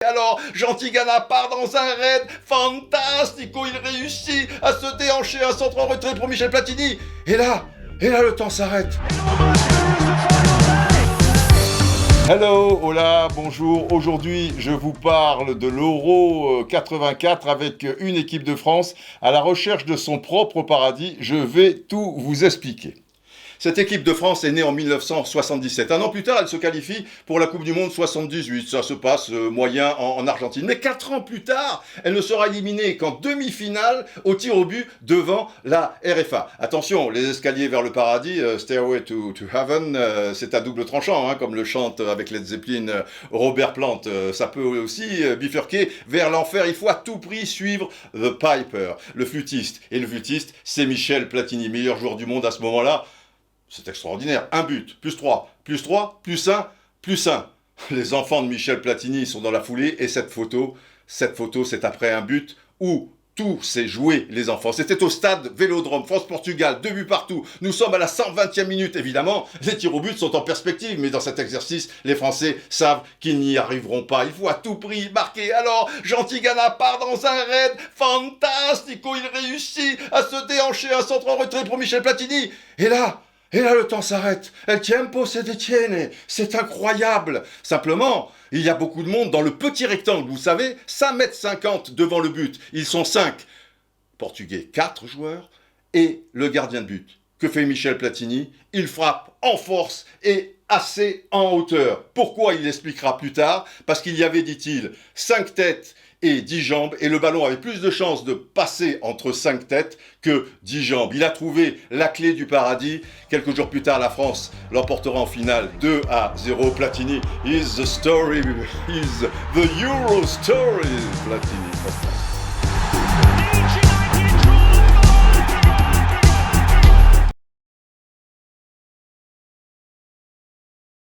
Alors, Gentil Gana part dans un raid, fantastico, il réussit à se déhancher un centre en retrait pour Michel Platini. Et là, le temps s'arrête. Hello, hola, bonjour. Aujourd'hui, je vous parle de l'Euro 84 avec une équipe de France à la recherche de son propre paradis. Je vais tout vous expliquer. Cette équipe de France est née en 1977. Un an plus tard, elle se qualifie pour la Coupe du Monde 78. Ça se passe moyen en Argentine. Mais 4 ans plus tard, elle ne sera éliminée qu'en demi-finale au tir au but devant la RFA. Attention, les escaliers vers le paradis, Stairway to Heaven, c'est à double tranchant, hein, comme le chante avec Led Zeppelin Robert Plant. Ça peut aussi bifurquer vers l'enfer. Il faut à tout prix suivre The Piper, le flûtiste. Et le flûtiste, c'est Michel Platini, meilleur joueur du monde à ce moment-là. C'est extraordinaire. Un but, plus 3, plus 3, plus 1, plus 1. Les enfants de Michel Platini sont dans la foulée et cette photo, c'est après un but où tout s'est joué, les enfants. C'était au stade Vélodrome, France-Portugal, 2 buts partout. Nous sommes à la 120e minute, évidemment. Les tirs au but sont en perspective, mais dans cet exercice, les Français savent qu'ils n'y arriveront pas. Il faut à tout prix marquer. Alors, Gentil Gana part dans un raid, fantastico, il réussit à se déhancher un centre en retrait pour Michel Platini. Et là, le temps s'arrête. El tiempo se detiene. C'est incroyable. Simplement, il y a beaucoup de monde dans le petit rectangle, vous savez, 5,50 m devant le but. Ils sont 5. Portugais, 4 joueurs et le gardien de but. Que fait Michel Platini? Il frappe en force et assez en hauteur. Pourquoi? Il l'expliquera plus tard. Parce qu'il y avait, dit-il, 5 têtes et 10 jambes, et le ballon avait plus de chances de passer entre 5 têtes que 10 jambes. Il a trouvé la clé du paradis. Quelques jours plus tard, la France l'emportera en finale 2-0. Platini is the story, is the Euro story. Platini.